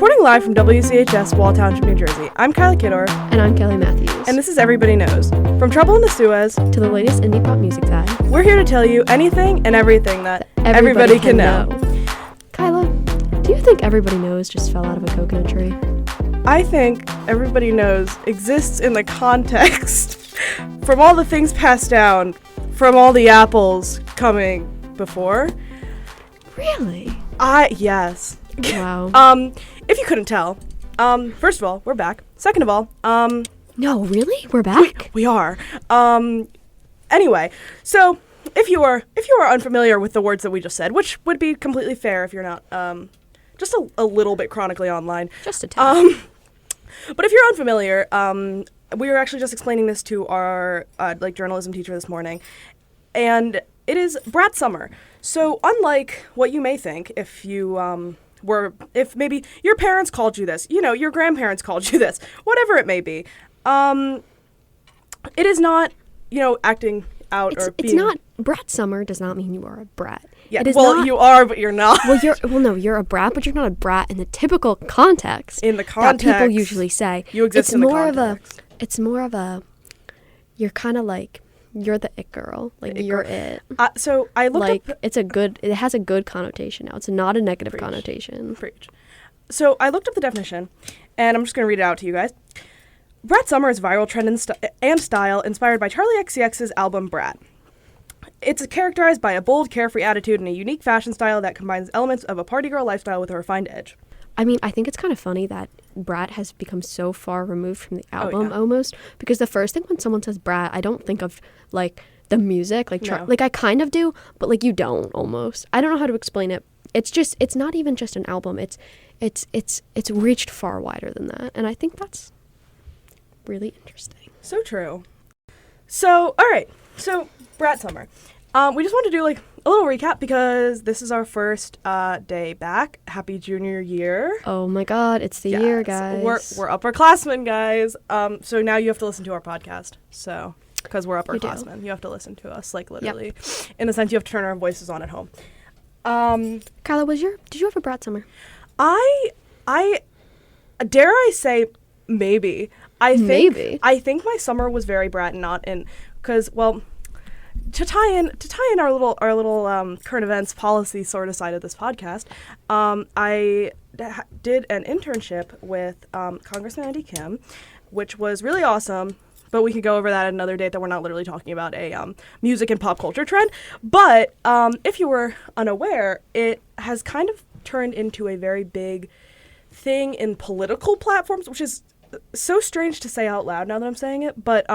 Reporting live from WCHS, Wall Township, New Jersey, I'm Kyla Kidor. And I'm Kelly Matthews. And this is Everybody Knows. From Trouble in the Suez to the latest indie pop music dive, we're here to tell you anything and everything that everybody can know. Kyla, do you think Everybody Knows just fell out of a coconut tree? I think Everybody Knows exists in the context from all the things passed down from all the apples coming before. Really? Yes. Wow. If you couldn't tell, first of all, we're back. Second of all, no, really? We're back? We are. Anyway, so if you are unfamiliar with the words that we just said, which would be completely fair if you're not, just a little bit chronically online. Just a tad. But if you're unfamiliar, we were actually just explaining this to our, journalism teacher this morning, and it is brat summer. So unlike what you may think, if you, if maybe your parents called you this, your grandparents called you this, whatever it may be, it is not, acting out or being... It's not, brat summer does not mean you are a brat. Yeah, you are, but you're not. You're a brat, but you're not a brat in the typical context. In the context. That people usually say. You exist in the context. It's more of a, you're kind of like, you're the it girl. Like, you're it. So I looked up... it has a good connotation now. It's not a negative connotation. Preach. So I looked up the definition, and I'm just going to read it out to you guys. Brat summer is a viral trend and style inspired by Charli XCX's album Brat. It's characterized by a bold, carefree attitude and a unique fashion style that combines elements of a party girl lifestyle with a refined edge. I mean, I think it's kind of funny that Brat has become so far removed from the album almost, because the first thing when someone says Brat, I don't think of like the music, like I kind of do, but like you don't almost. I don't know how to explain it. It's not even just an album. It's reached far wider than that, and I think that's really interesting. So true. So, all right. So, Brat summer. We just want to do like a little recap because this is our first day back. Happy junior year. Oh my God, it's the year, guys. We're upperclassmen, guys. So now you have to listen to our podcast. So, because we're upperclassmen, you have to listen to us, like literally. Yep. In the sense, you have to turn our voices on at home. Kyla, did you have a brat summer? I dare I say maybe. I think my summer was very brat and not in, because, well, to tie in our little current events policy sort of side of this podcast, I did an internship with Congressman Andy Kim, which was really awesome. But we could go over that at another date that we're not literally talking about a music and pop culture trend. But if you were unaware, it has kind of turned into a very big thing in political platforms, which is so strange to say out loud now that I'm saying it. But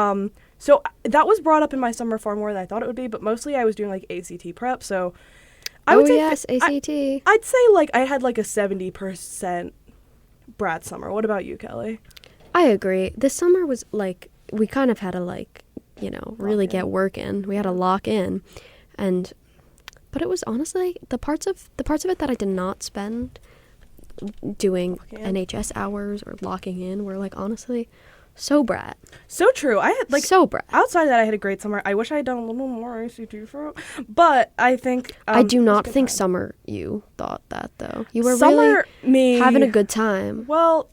so that was brought up in my summer far more than I thought it would be. But mostly I was doing like ACT prep. So I would say ACT. I'd say like I had like a 70% brat summer. What about you, Kelly? I agree. This summer was like, we kind of had to really get work in. We had to lock in, but it was honestly the parts of it that I did not spend doing NHS hours or locking in were like honestly so brat. So true. I had so brat. Outside of that, I had a great summer. I wish I had done a little more ACT for it, but I think I do not think summer you thought that though. You were summer really having a good time. Well,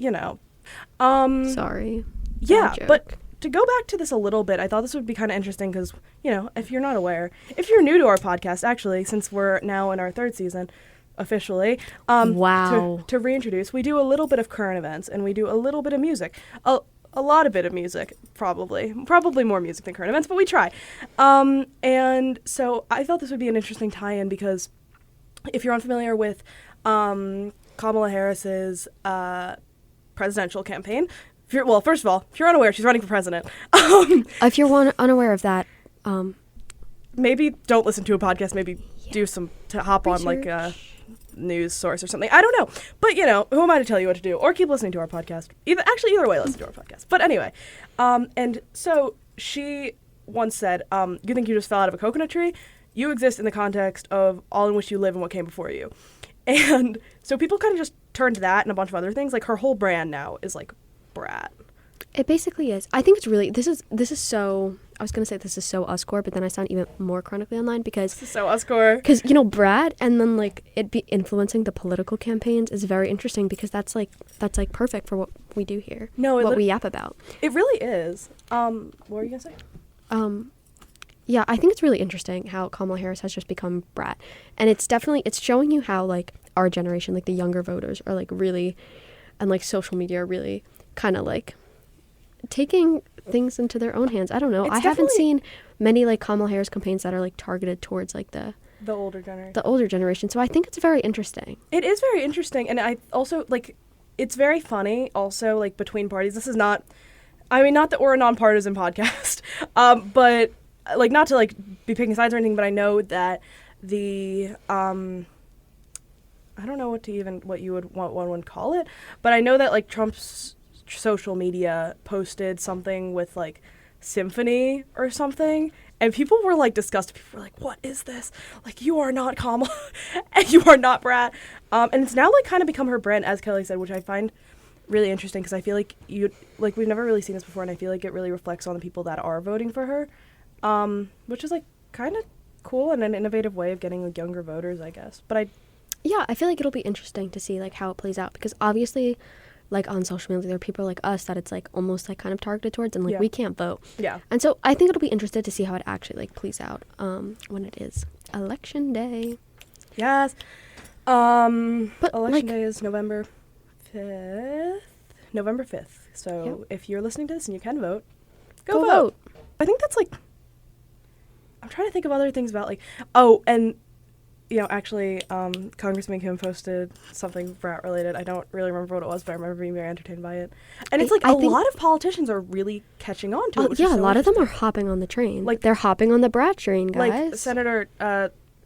sorry. Yeah, but to go back to this a little bit, I thought this would be kind of interesting because, if you're not aware, if you're new to our podcast, actually, since we're now in our third season, officially, wow. To reintroduce, we do a little bit of current events and we do a little bit of music. A lot of bit of music, probably more music than current events, but we try. And so I felt this would be an interesting tie-in because if you're unfamiliar with Kamala Harris's presidential campaign, first of all, if you're unaware, she's running for president. If you're unaware of that, maybe don't listen to a podcast. Maybe do some to hop on like a news source or something. I don't know, but who am I to tell you what to do? Or keep listening to our podcast. Either way, listen to our podcast. But anyway, and so she once said, "You think you just fell out of a coconut tree? You exist in the context of all in which you live and what came before you." And so people kind of just turned to that and a bunch of other things. Like her whole brand now is like brat. It basically is. I think it's really, this is so, I was going to say this is so us-core, but then I sound even more chronically online because. This is so us-core. Because, Brad and then, like, it be influencing the political campaigns is very interesting because that's perfect for what we do here. No, what we yap about. It really is. What were you going to say? Yeah, I think it's really interesting how Kamala Harris has just become Brat. And it's showing you how, like, our generation, like, the younger voters are, like, really, and, like, social media are really kind of, like, taking things into their own hands. I don't know. I haven't seen many, like, Kamala Harris campaigns that are, like, targeted towards, like, the older generation. So I think it's very interesting. It is very interesting. And I also, like, it's very funny also, like, between parties. This is not, I mean, not that we're a nonpartisan podcast, but, like, not to, like, be picking sides or anything, but I know that the, I don't know what you would want one would call it, but I know that, like, Trump's social media posted something with, like, symphony or something, and people were, like, disgusted. People were like, what is this? Like, you are not Kamala, and you are not Brat. And it's now, like, kind of become her brand, as Kelly said, which I find really interesting, because I feel like we've never really seen this before, and I feel like it really reflects on the people that are voting for her. Which is, like, kind of cool and an innovative way of getting, like, younger voters, I guess. But I feel like it'll be interesting to see, like, how it plays out, because obviously, like, on social media, there are people like us that it's, like, almost, like, kind of targeted towards, and, like, we can't vote. Yeah. And so I think it'll be interesting to see how it actually, like, plays out when it is election day. Yes. But election day is November 5th. So if you're listening to this and you can vote, go vote. I think that's, like, I'm trying to think of other things about, like, and, actually, Congressman Kim posted something Brat related. I don't really remember what it was, but I remember being very entertained by it. And it's, like, a lot of politicians are really catching on to it, which is so a lot of them are hopping on the train. Like, they're hopping on the Brat train, guys. Like, Senator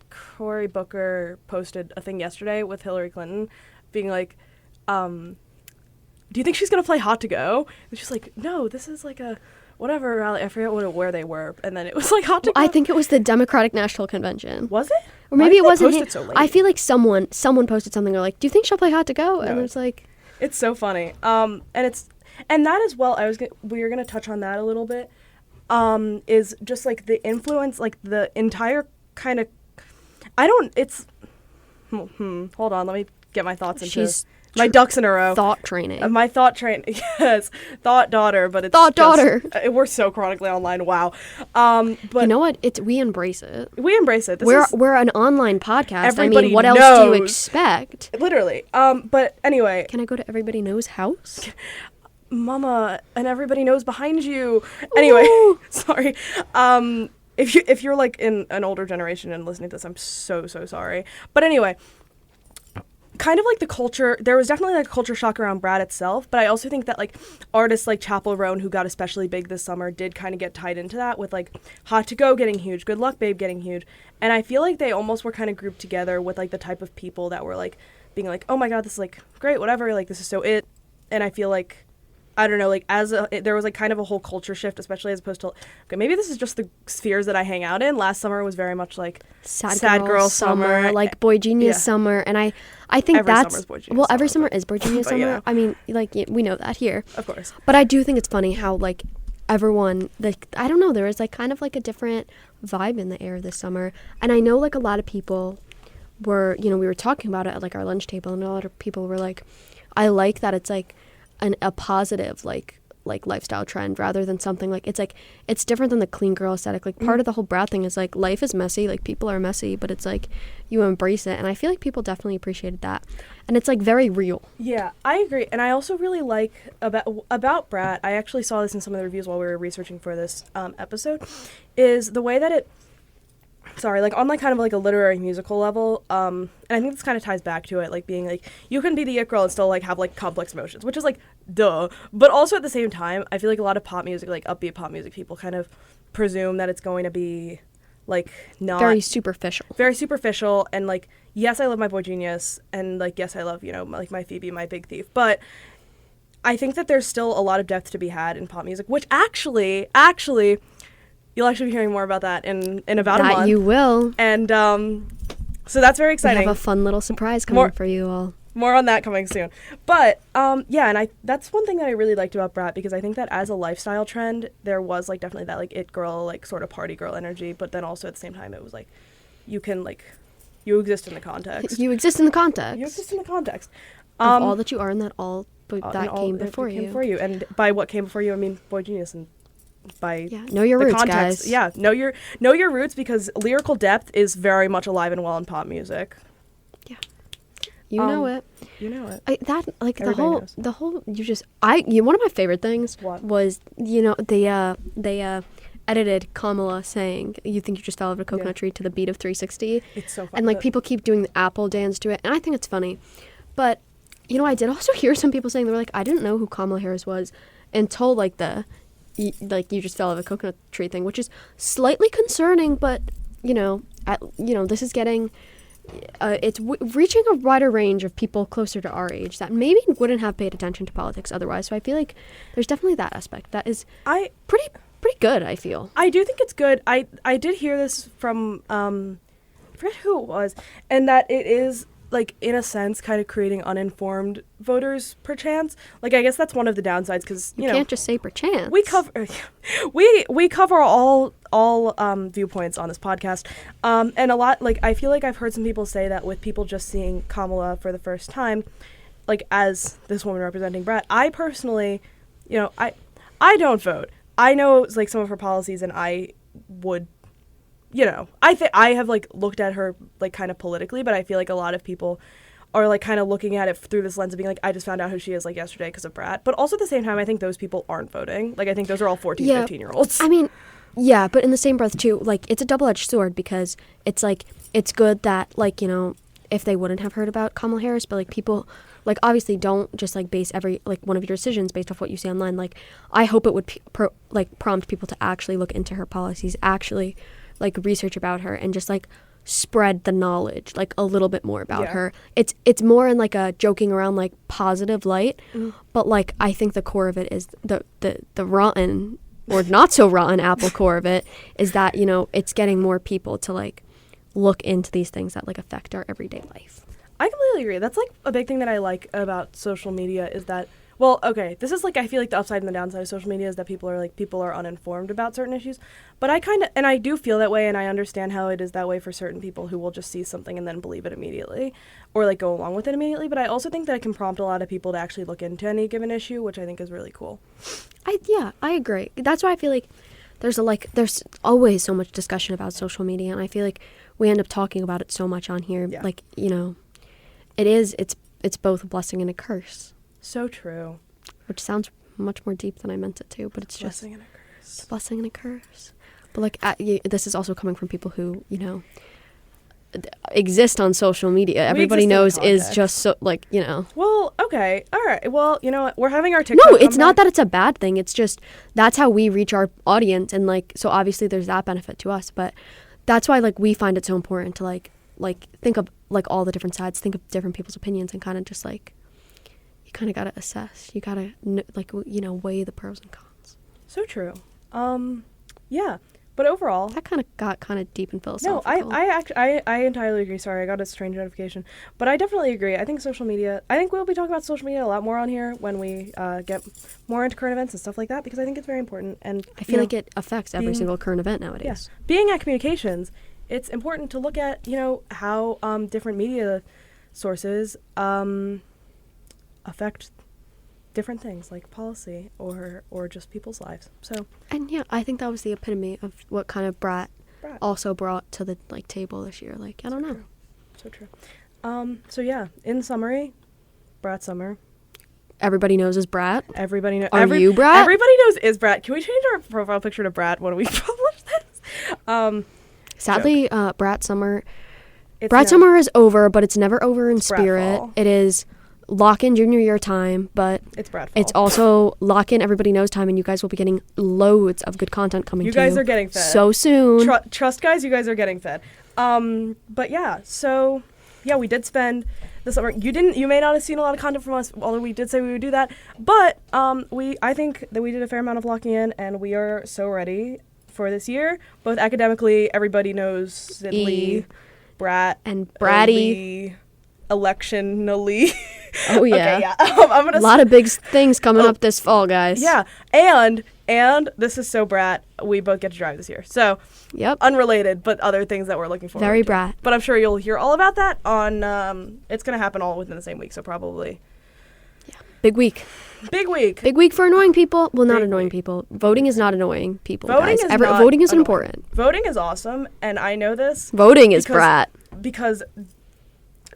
Cory Booker posted a thing yesterday with Hillary Clinton being like, do you think she's going to play Hot to Go? And she's like, no, this is, like, a whatever rally. I forget where they were, and then it was, like, Hot to Go. I think it was the Democratic National Convention. Was it? Or maybe it wasn't. So late? I feel like someone posted something. They're like, "Do you think she'll play Hot to Go?" No. And it's like, it's so funny. And that as well. We were gonna touch on that a little bit. Is just, like, the influence, like, the entire kind of. Hold on. Let me get my thoughts into. My ducks in a row. Thought training. My thought training. Yes. Thought daughter, but it's thought daughter. We're so chronically online. Wow. But you know what? We embrace it. We embrace it. We're an online podcast. Everybody what knows. Else do you expect? Literally. But anyway. Can I go to Everybody Knows house? Mama, and everybody knows behind you. Anyway, sorry. If you're, like, in an older generation and listening to this, I'm so sorry. But anyway. Kind of, like, the culture, there was definitely, like, a culture shock around Brat itself, but I also think that, like, artists like Chappell Roan, who got especially big this summer, did kind of get tied into that with, like, Hot to Go getting huge, Good Luck Babe getting huge, and I feel like they almost were kind of grouped together with, like, the type of people that were, like, being like, oh my god, this is, like, great, whatever, like, this is so it, and I feel like, I don't know, like, there was, like, kind of a whole culture shift, especially as opposed to, okay, maybe this is just the spheres that I hang out in. Last summer was very much, like, sad girl summer. Like, Boy Genius summer. And I think every that's... Summer's Boy Genius summer, every summer is Boy Genius summer. Yeah. I mean, like, we know that here. Of course. But I do think it's funny how, like, everyone, like, I don't know, there was, like, kind of, like, a different vibe in the air this summer. And I know, like, a lot of people were, we were talking about it at, like, our lunch table, and a lot of people were like, I like that it's, like, a positive, like lifestyle trend rather than something like it's different than the clean girl aesthetic. Like, part of the whole Brat thing is, like, life is messy, like, people are messy, but it's like you embrace it, and I feel like people definitely appreciated that, and it's, like, very real. Yeah, I agree. And I also really like about Brat, I actually saw this in some of the reviews while we were researching for this episode, is the way that it like, on, like, kind of, like, a literary musical level, and I think this kind of ties back to it, like, being, like, you can be the it girl and still, like, have, like, complex emotions, which is, like, duh, but also at the same time, I feel like a lot of pop music, like, upbeat pop music, people kind of presume that it's going to be, like, not... Very superficial, and, like, yes, I love my Boy Genius, and, like, yes, I love, like, my Phoebe, my Big Thief, but I think that there's still a lot of depth to be had in pop music, which actually... You'll actually be hearing more about that in about a month. That you will. And so that's very exciting. We have a fun little surprise coming for you all. More on that coming soon. But, yeah, and that's one thing that I really liked about Brat, because I think that as a lifestyle trend, there was, like, definitely that, like, it girl, like, sort of party girl energy, but then also at the same time, it was, like, you can, like, you exist in the context. You exist in the context. You exist in the context. Of all that you are and that all that came before you. Came before you. And by what came before you, I mean Boy Genius, and by know your roots, context, guys. Yeah, know your roots, because lyrical depth is very much alive and well in pop music. Yeah, you know it. You know it. One of my favorite things was they edited Kamala saying "You think you just fell out of a coconut tree" to the beat of 360. It's so fun. And like people keep doing the Apple dance to it, and I think it's funny, but I did also hear some people saying they were like, I didn't know who Kamala Harris was until like you just fell out of a coconut tree thing, which is slightly concerning, but this is getting it's reaching a wider range of people closer to our age that maybe wouldn't have paid attention to politics otherwise. So I feel like there's definitely that aspect that is pretty good. I feel I do think it's good. I did hear this from I forget who it was, and that it is, like, in a sense, kind of creating uninformed voters, perchance. Like, I guess that's one of the downsides, because you can't just say perchance. We cover all viewpoints on this podcast, and a lot. Like, I feel like I've heard some people say that with people just seeing Kamala for the first time, like as this woman representing Brat. I personally, I don't vote. I know, like, some of her policies, and I would. I have, like, looked at her, like, kind of politically, but I feel like a lot of people are, like, kind of looking at it through this lens of being like, I just found out who she is, like, yesterday because of Brat. But also at the same time, I think those people aren't voting. Like, I think those are all 14, 15-year-olds. I mean, yeah, but in the same breath, too, like, it's a double-edged sword, because it's, like, it's good that, like, if they wouldn't have heard about Kamala Harris, but, like, people, like, obviously don't just, like, base every, like, one of your decisions based off what you see online. Like, I hope it would, prompt people to actually look into her policies, actually like research about her, and just like spread the knowledge like a little bit more about her. It's more in like a joking around, like, positive light, but like I think the core of it is the rotten or not so rotten apple core of it is that it's getting more people to like look into these things that like affect our everyday life. I completely agree. That's like a big thing that I like about social media is that, well, okay, this is like, I feel like the upside and the downside of social media is that people are uninformed about certain issues. But I do feel that way, and I understand how it is that way for certain people who will just see something and then believe it immediately, or like go along with it immediately. But I also think that it can prompt a lot of people to actually look into any given issue, which I think is really cool. I agree. That's why I feel like there's always so much discussion about social media, and I feel like we end up talking about it so much on here. Yeah. Like, it's both a blessing and a curse. So true. Which sounds much more deep than I meant it to, but it's just a blessing and a curse. But like, this is also coming from people who exist on social media. Everybody knows is just so like. Well, okay, all right. Well, you know what? We're having our TikTok. No, it's not that it's a bad thing. It's just that's how we reach our audience, and like so obviously there's that benefit to us, but that's why like we find it so important to like think of like all the different sides, think of different people's opinions, and kind of just like. Kind of got to assess. You got to weigh the pros and cons. So true. Yeah. But overall, that kind of got kind of deep and philosophical. No, I entirely agree. Sorry, I got a strange notification, but I definitely agree. I think social media. I think we'll be talking about social media a lot more on here when we get more into current events and stuff like that, because I think it's very important. And I feel like it affects every single current event nowadays. Yes. Being at communications, it's important to look at how different media sources affect different things like policy or just people's lives. So and yeah, I think that was the epitome of what kind of Brat also brought to the like table this year. Like I don't know. So true. So yeah, in summary, Brat summer. Everybody knows is Brat. Everybody knows. Are you Brat? Everybody knows is Brat. Can we change our profile picture to Brat when we publish this? Sadly, Brat summer. Summer is over, but it's never over in spirit. Fall. It is. Lock-in junior year time, but it's Brat fall. It's also lock-in everybody knows time, and you guys will be getting loads of good content coming. You guys are getting fed so soon. Trust, guys, you guys are getting fed. But yeah, so yeah, we did spend the summer. You may not have seen a lot of content from us, although we did say we would do that. But I think that we did a fair amount of locking in, and we are so ready for this year. Both academically, everybody knows Lee, Brat, and Bratty. electionally. Oh yeah. Okay, yeah. I'm gonna a lot of big things coming up this fall, guys. Yeah, and this is so brat. We both get to drive this year, so yep. Unrelated, but other things that we're looking forward Very to. brat. But I'm sure you'll hear all about that on. It's gonna happen all within the same week, so probably. Yeah. Big week. Big week. Big week for annoying people. Well, not annoying people. Voting is not annoying people. Voting guys. is not voting is annoying. important. Voting is awesome, and I know this. Voting is brat. Because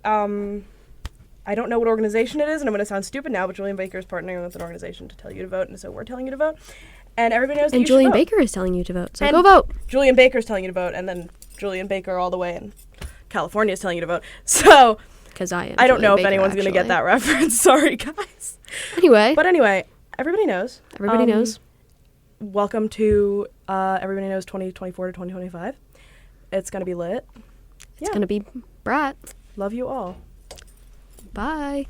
I don't know what organization it is, and I'm going to sound stupid now, but Julian Baker is partnering with an organization to tell you to vote, and so we're telling you to vote. And everybody knows that you should vote. And Julian Baker is telling you to vote, so go vote. Julian Baker is telling you to vote, and then Julian Baker all the way in California is telling you to vote. So, because I don't know if anyone's going to get that reference. Sorry, guys. Anyway. But anyway, everybody knows. Everybody knows. Welcome to Everybody Knows 2024 to 2025. It's going to be lit. It's going to be brat. Love you all. Bye.